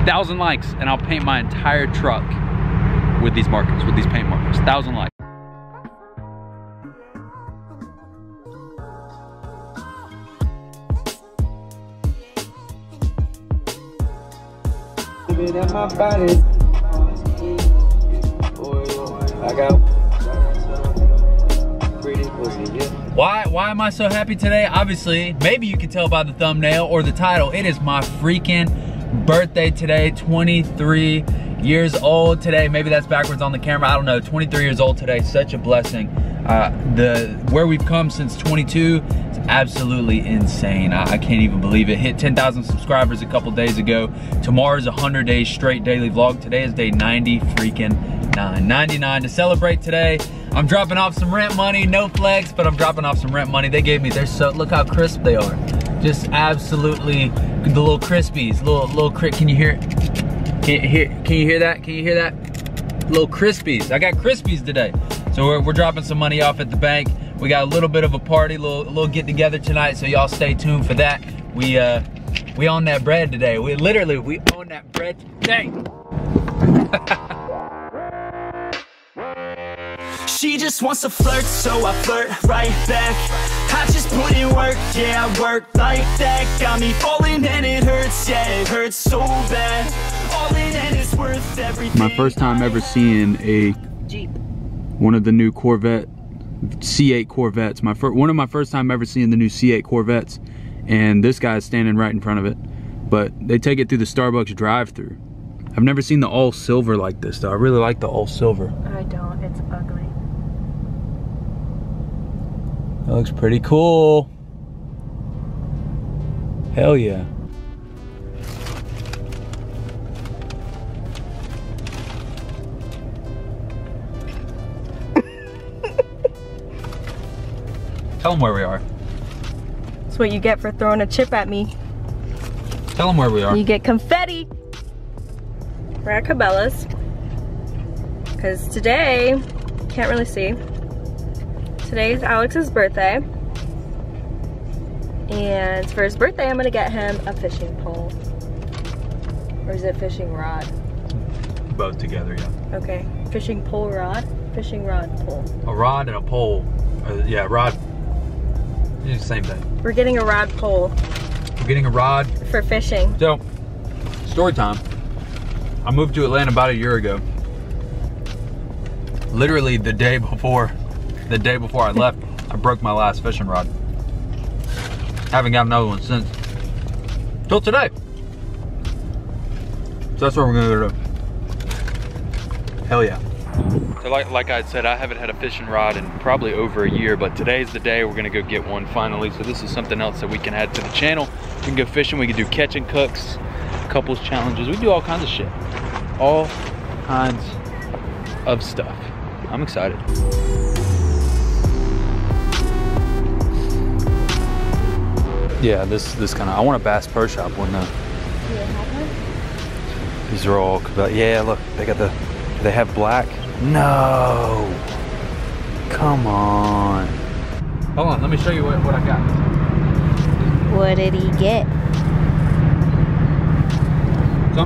1,000 likes and I'll paint my entire truck with these markers, with these paint markers. 1,000 likes. Why am I so happy today? Obviously, maybe you can tell by the thumbnail or the title, it is my freaking birthday today. 23 years old today. Maybe that's backwards on the camera, I don't know. 23 years old today, such a blessing. Where we've come since 22 is absolutely insane. I can't even believe it. Hit 10,000 subscribers a couple days ago. Tomorrow's 100 days straight daily vlog. Today is day 99 to celebrate today. I'm dropping off some rent money, no flex, but I'm dropping off some rent money. They gave me, look how crisp they are. Just absolutely, the little crispies, little can you hear it? Can you hear that? Can you hear that? Little crispies, I got crispies today. So we're dropping some money off at the bank. We got a little bit of a party, little get together tonight, so y'all stay tuned for that. We own that bread today. We own that bread today. She just wants to flirt, so I flirt right back. I just put in work, yeah, I work like that. Got me falling and it hurts, yeah, it hurts so bad. All in and it's worth everything. My first time ever seeing a Jeep. One of the new Corvette, C8 Corvettes. One of my first time ever seeing the new C8 Corvettes. And this guy's standing right in front of it. But they take it through the Starbucks drive-thru. I've never seen the all silver like this though. I really like the all silver. I don't, it's ugly. That looks pretty cool. Hell yeah. Tell them where we are. That's what you get for throwing a chip at me. Tell them where we are. You get confetti. We're at Cabela's. Because today, can't really see. Today is Alex's birthday. And for his birthday, I'm gonna get him a fishing pole. Or is it fishing rod? Both together, yeah. Okay, fishing pole rod, fishing rod pole. A rod and a pole. Yeah, rod. It's the same thing. We're getting a rod pole. We're getting a rod. For fishing. So, story time. I moved to Atlanta about a year ago. Literally the day before I left, I broke my last fishing rod. Haven't got another one since. Till today. So that's what we're gonna do. Hell yeah. So like I said, I haven't had a fishing rod in probably over a year, but today's the day we're gonna go get one finally. So this is something else that we can add to the channel. We can go fishing, we can do catch and cooks, couples challenges. We do all kinds of shit. All kinds of stuff. I'm excited. Yeah, this kind of, I want a Bass Pro Shop one though. Do they have one? These are all, yeah, look, they got the, do they have black? No. Come on. Hold on, let me show you what I got. What did he get? So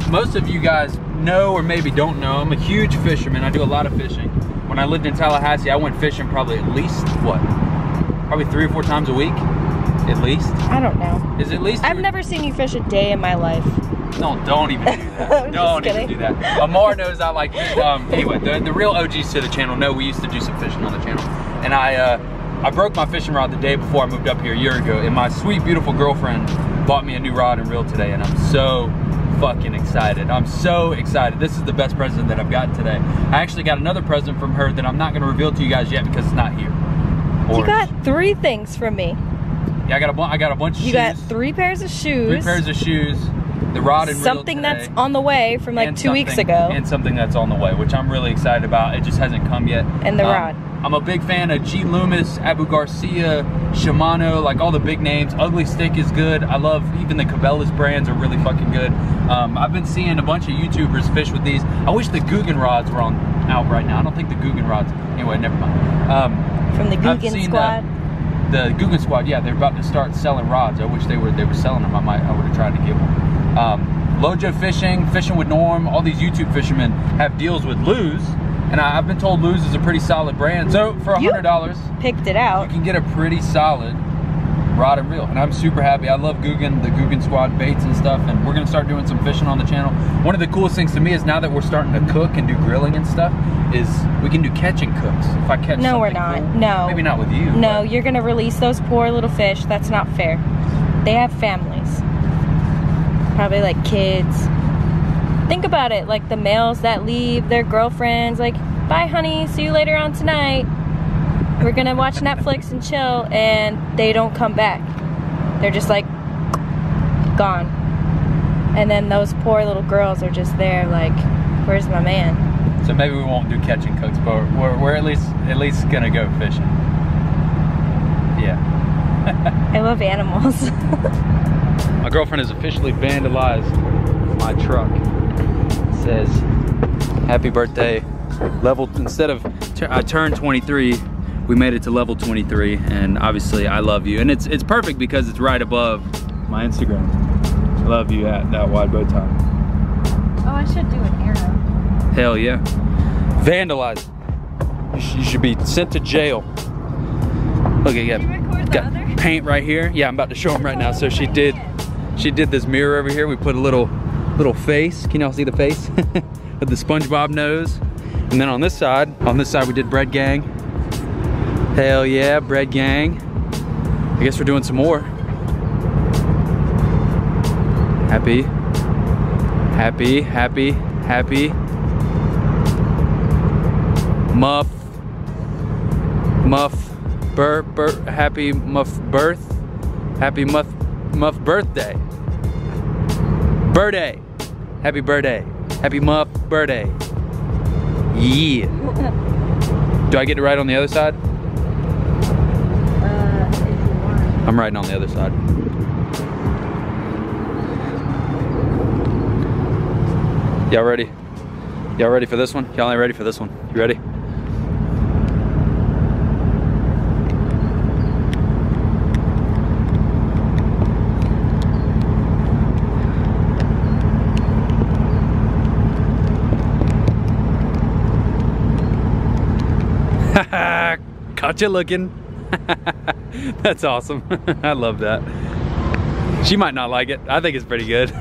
most of you guys know or maybe don't know, I'm a huge fisherman. I do a lot of fishing. When I lived in Tallahassee, I went fishing probably at least, what? Probably 3 or 4 times a week, at least. I don't know. Is it at least? I've never seen you fish a day in my life. No, don't even do that. Don't even do that. Amar knows I like, anyway, the real OGs to the channel know we used to do some fishing on the channel. And I broke my fishing rod the day before I moved up here a year ago, and my sweet, beautiful girlfriend bought me a new rod and reel today, and I'm so fucking excited. I'm so excited. This is the best present that I've gotten today. I actually got another present from her that I'm not gonna reveal to you guys yet because it's not here. You got 3 things from me. Yeah, I got a bunch of shoes. You got 3 pairs of shoes. 3 pairs of shoes. The rod and reel something today, that's on the way from like 2 weeks ago. And something that's on the way, which I'm really excited about. It just hasn't come yet. And the rod. I'm a big fan of G. Loomis, Abu Garcia, Shimano, like all the big names. Ugly Stick is good. I love even the Cabela's brands are really fucking good. I've been seeing a bunch of YouTubers fish with these. I wish the Guggen rods were out right now. I don't think the Guggen rods. Anyway, never mind. From the Guggen squad. The Guggen squad, yeah, they're about to start selling rods. I wish they were selling them. I would have tried to get one. Lojo Fishing, Fishing with Norm, all these YouTube fishermen have deals with Lew's, and I've been told Lew's is a pretty solid brand. So for $100, picked it out. you can get a pretty solid rod and reel, and I'm super happy. I love Guggen, the Guggen Squad baits and stuff, and we're gonna start doing some fishing on the channel. One of the coolest things to me is now that we're starting to cook and do grilling and stuff, is we can do catch and cooks. If I catch No, we're not. cool, no. maybe not with you. No, you're gonna release those poor little fish. That's not fair. They have families. Probably like kids. Think about it, like the males that leave their girlfriends, like, bye honey, see you later on tonight. We're gonna watch Netflix and chill, and they don't come back. They're just like, gone. And then those poor little girls are just there like, where's my man? So maybe we won't do catch and cooks, but we're at least gonna go fishing. Yeah. I love animals. My girlfriend has officially vandalized my truck. It says, happy birthday. Level, instead of, I turned 23, we made it to level 23, and obviously I love you. And it's perfect because it's right above my Instagram. I love you at Thatwide.bowtie. Oh, I should do an arrow. Hell yeah. Vandalized. You should be sent to jail. Look, you got paint right here. Yeah, I'm about to show them right now. So she did this mirror over here. We put a little face. Can y'all see the face? With the SpongeBob nose. And then on this side we did bread gang. Hell yeah, bread gang. I guess we're doing some more. Happy. Happy muff birthday. Happy birthday. Happy muff birthday. Yeah. Do I get it right on the other side? If you want. I'm writing on the other side. Y'all ready? Y'all ready for this one? Y'all ain't ready for this one. You ready? Caught you looking. That's awesome. I love that. She might not like it. I think it's pretty good.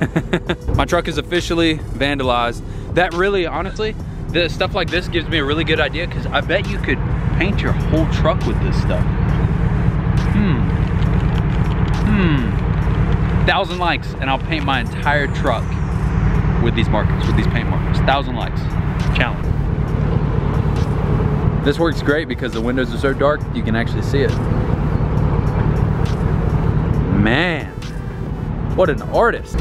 My truck is officially vandalized. That really, honestly, the stuff like this gives me a really good idea, because I bet you could paint your whole truck with this stuff. 1,000 likes and I'll paint my entire truck with these markers, with these paint markers. 1,000 likes. Challenge. This works great because the windows are so dark, you can actually see it. Man, what an artist.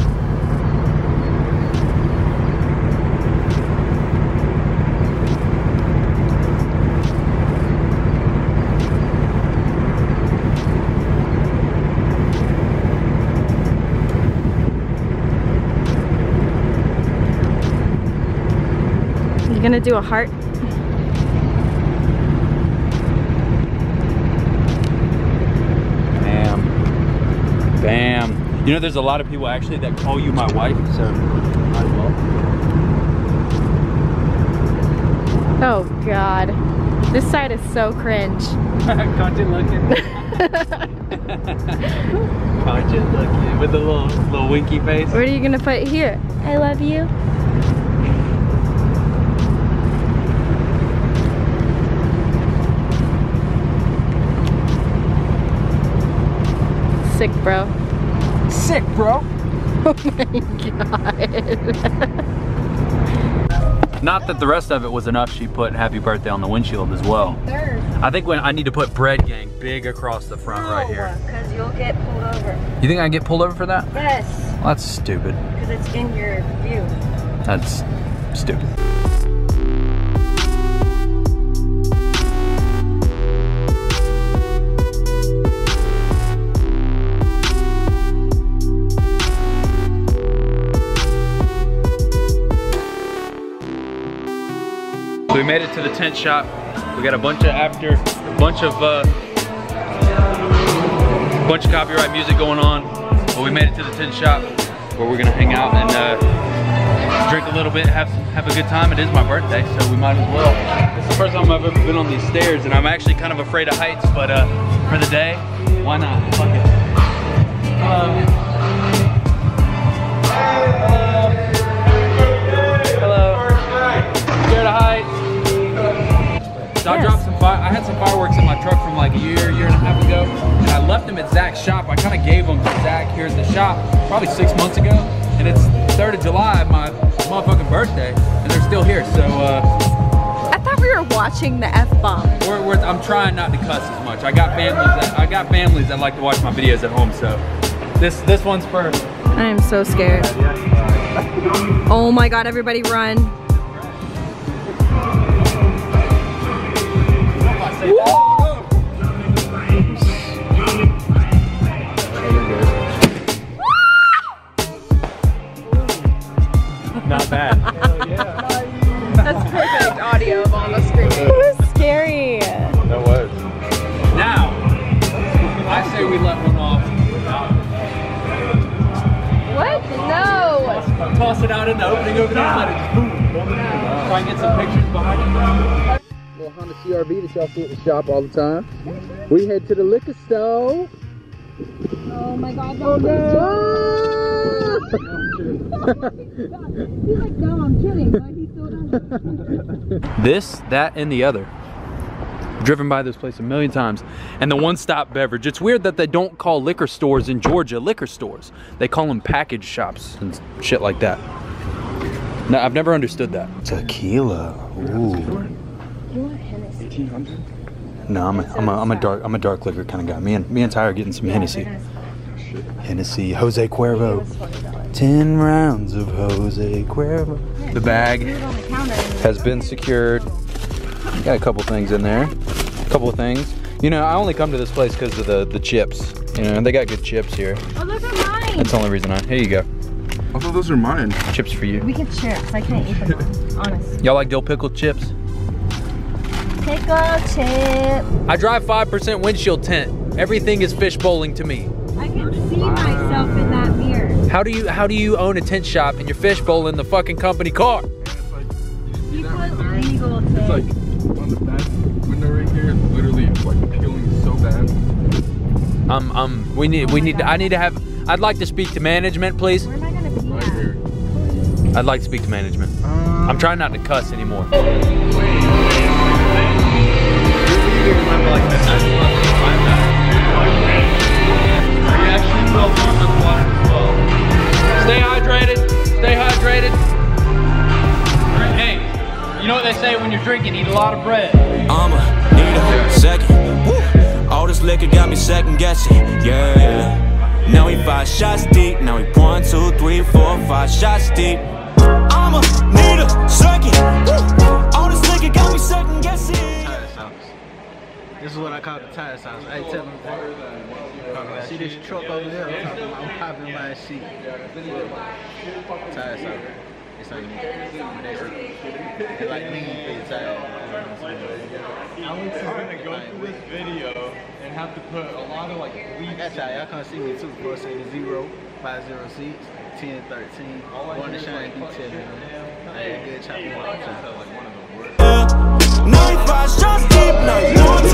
You gonna do a heart? Bam. You know, there's a lot of people actually that call you my wife, so might as well. Oh God. This side is so cringe. Caught you looking. Caught you looking. With the little winky face. What are you gonna put here? I love you. Sick, bro. Sick, bro. Oh my God. Not that the rest of it was enough, she put happy birthday on the windshield as well. I think I need to put bread gang big across the front right here. Because you'll get pulled over. You think I get pulled over for that? Yes. Well, that's stupid. Because it's in your view. That's stupid. So we made it to the tent shop. We got a bunch of copyright music going on, but we made it to the tent shop. where we're gonna hang out and drink a little bit, have a good time. It is my birthday, so we might as well. It's the first time I've ever been on these stairs, and I'm actually kind of afraid of heights, but for the day, why not? Fuck it. Hello. Scared of heights? So I dropped some I had some fireworks in my truck from like a year and a half ago, and I left them at Zach's shop. I kind of gave them to Zach here at the shop probably 6 months ago, and it's 3rd of July, my motherfucking birthday, and they're still here. So I thought we were watching the F-bomb. I'm trying not to cuss as much. I got families that like to watch my videos at home, so this one's first. I am so scared. Oh my god, everybody run. Not bad. Hell yeah. That's perfect audio of all the screaming. It was scary. That was. Now, I say we let one off. What? No. Toss it out in the opening over there and let it just boom. Try and get some pictures behind it. Little Honda CRV that y'all see at the shop all the time. We head to the liquor store. Oh my god, Oh no! He's like, no, I'm kidding. Why he still does? This, that, and the other. Driven by this place a million times. And the one-stop beverage. It's weird that they don't call liquor stores in Georgia liquor stores. They call them package shops and shit like that. No, I've never understood that. Tequila. Ooh. You want Hennessy? 1800? No, I'm a dark liquor kind of guy. Me and Ty are getting some Hennessy. Hennessy, Jose Cuervo. 10 rounds of Jose Cuervo. The bag has been secured. Got a couple things in there. A couple of things. You know, I only come to this place because of the chips. You know, they got good chips here. Oh, those are mine. That's the only reason Here you go. I thought those are mine. Chips for you. We can share because I can't eat them all, honest. Y'all like dill pickle chips? Pickle chip. I drive 5% windshield tint. Everything is fish bowling to me. I can see myself in that mirror. How do you own a tent shop and you're fish bowling the fucking company car? He put legal tape. It's like on the back window right here. It's literally like peeling so bad. I'd like to speak to management, please. Where am I gonna be Right at? here. I'd like to speak to management. I'm trying not to cuss anymore. Stay hydrated. Stay hydrated. Hey, you know what they say when you're drinking? Eat a lot of bread. I'ma need a second. Woo. All this liquor got me second guessing. Yeah. Now we 5 shots deep. Now we 1, 2, 3, 4, 5 shots deep. I'ma need a second. Woo. All this liquor got me second guessing. Tire sounds. This is what I call the tire sounds. Hey, tell them. See this truck over there? I'm hopping by a seat. Tire sound. It's like it's like lean for your tire. I'm gonna go through this video and have to put a lot of like bleeps. That's how y'all can't see me too. Before say the 0, 5, 0, 6, 10, 13. Going to shine detailing. I had a good chopping all the time. Now we 5 shots deep. Now 1, 2, 3,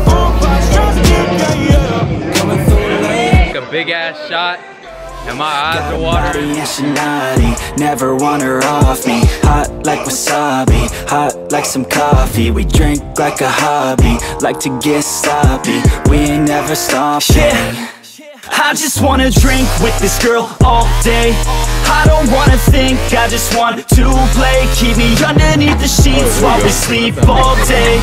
4, 5 shots deep. Yeah. Coming through late. A big ass shot. And my eyes are watering. And she naughty, never want her off me. Hot like wasabi, hot like some coffee. We drink like a hobby, like to get sloppy. We ain't never stopping. Yeah. I just wanna drink with this girl all day. I don't wanna think, I just want to play. Keep me underneath the sheets while we sleep all day.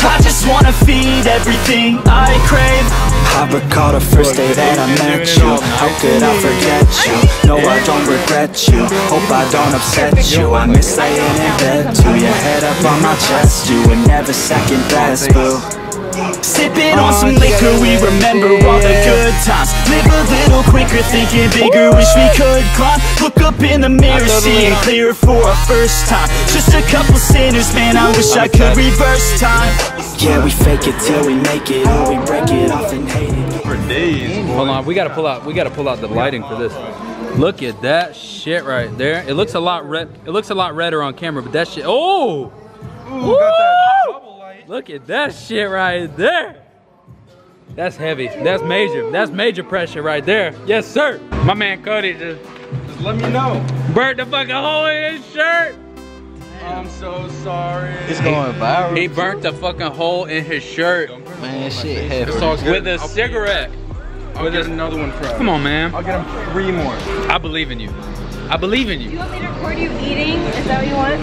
I just wanna feed everything I crave. I recall the first day that I met you. How could I forget you? No, I don't regret you. Hope I don't upset you. I miss laying in bed too. Your head up on my chest. You were never second best, boo. Sipping on some liquor, we remember all the good times. Live a little quicker, thinking bigger, wish we could climb. Look up in the mirror, seeing clear for a first time. Just a couple sinners, man, I wish I could reverse time. Yeah, we fake it till we make it, or we break it off and hate it. For days. Hold on, we gotta pull out the lighting for this. Look at that shit right there. It looks a lot red. It looks a lot redder on camera, but that shit. Oh! Ooh, got that double light. Look at that shit right there. That's heavy. That's major. That's major pressure right there. Yes, sir. My man Cody just let me know. burnt the fucking hole in his shirt. I'm so sorry. It's going viral. He burnt the fucking hole in his shirt. Man, shit heavy. With a cigarette. I'll get another one for Come on, man. I'll get him 3 more. I believe in you. I believe in You you. want me to record you eating? Is that what you want?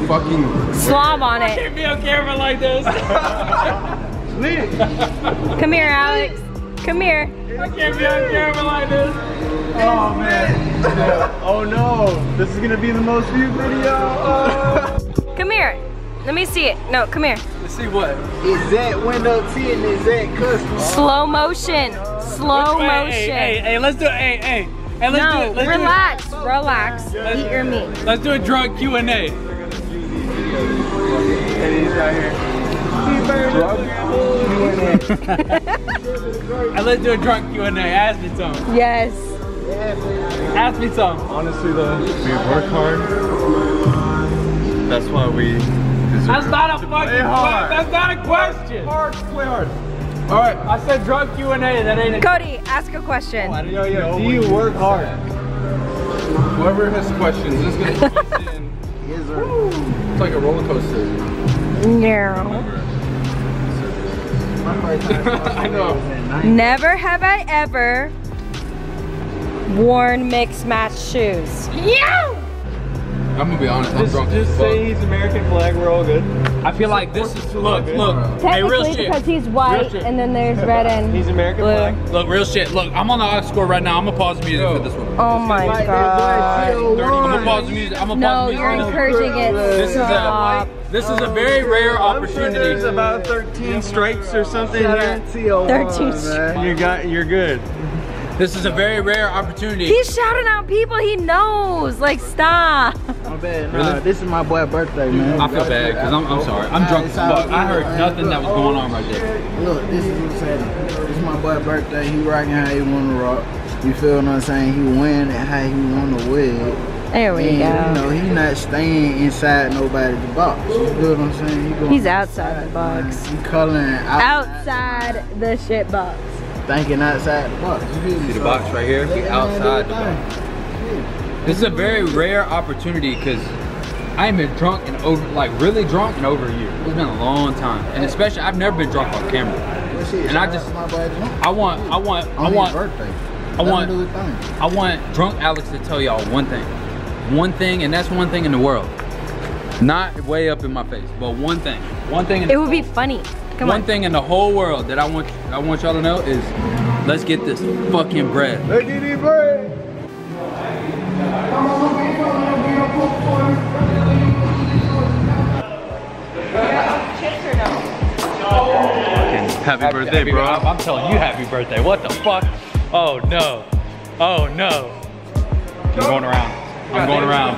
Fucking Slob on it. Can't be on camera like this. Come here, Alex. Come here. I can't be on camera like this. Oh man. Oh no. This is gonna be the most viewed video. Come here. Let me see it. No, come here. Let's see what. EXZACT window tint and EXZACT custom. Slow motion. Slow motion. Hey, let's do it. Hey, let's do No, it. Let's relax. Relax. Eat your meat. Let's do a drunk Q&A. And he's out here. And let's do a drunk Q&A. Ask me something. Yes. Ask me something. Honestly though, we work hard. That's why we deserve That's not a fucking question. hard. That's not a question. hard. Play hard. All right. I said drunk Q&A. That ain't a Cody, ask a question. Yo, do you work hard? Whoever has questions, this is gonna be in. Yes, sir. It's like a roller coaster. No. I know. Never have I ever worn mixed match shoes. Yeah. I'm gonna be honest. I'm drunk. Just say he's American flag. We're all good. I feel like this is look. Hey, real Technically, shit. because he's white, shit. and then there's red and He's American blue. flag. Look, real shit. Look, I'm on the aux score right now. I'm gonna pause the music for this one. Oh my god. I'm gonna pause the music. I'm gonna No, pause the you're music. encouraging it. Stop. This is a very rare There's opportunity. about 13 strikes or something here. 13 You're good. This is a very rare opportunity. He's shouting out people he knows. Like, stop. My bad. Really? Nah, this is my boy's birthday, man. I feel bad because I'm sorry. I'm drunk as fuck. I heard nothing that was going on right there. Look, this is what's happening. This is my boy's birthday. He rocking how he want to rock. You feel what I'm saying? He wearing it how he want to wear it. There we And, go. you know, he not staying inside nobody's box. You feel what I'm saying? He going He's outside the box. Man. He coloring Outside the shit box. Thinking outside the box. You feel me? See the box right here? He outside the box. This is a very rare opportunity because I ain't been drunk in over, like really drunk in over a year. It's been a long time, and especially I've never been drunk on camera. And I just, I want drunk Alex to tell y'all one thing, and that's one thing in the world. Not way up in my face, but one thing. It would be funny. Come One on. thing in the whole world that I want y'all to know is, let's get this fucking bread. Let's get this bread. Happy birthday, bro. I'm telling you happy birthday. What the fuck? Oh no. Oh no. I'm going around. I'm going around.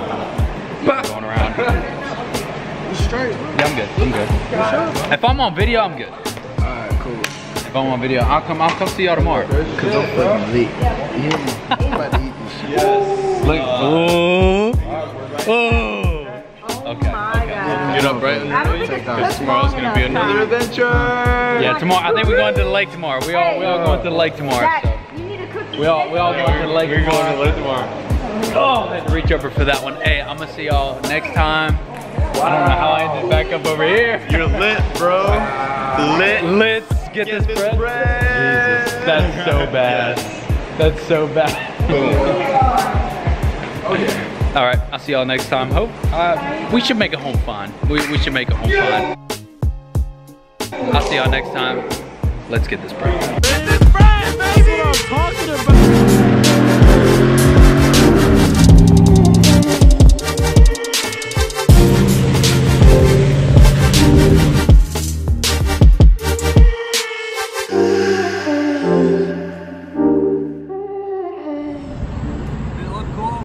I'm going around. Straight. Yeah, I'm good. I'm good. If I'm on video, I'm good. Alright, cool. If I'm on video, I'll come see y'all tomorrow. Cause I'm fucking lit. You hear me? I'm about to eat this shit. Look. Okay. Get up, right? Tomorrow's gonna be another adventure. Yeah, tomorrow. I think we're going to the lake tomorrow. We all going to the lake tomorrow. So. You need a cookie. We all going to the lake We're going tomorrow. to live tomorrow. Oh, I had to reach over for that one. Hey, I'm gonna see y'all next time. I don't know how I ended back up over here. You're lit, bro. Lit. Let's get this bread. Jesus, that's so bad. That's so bad. All right, I'll see y'all next time. Hope we should make it home fun. We should make it home fun. I'll see y'all next time. Let's get this bread. This bread, baby! That's what I'm talking about.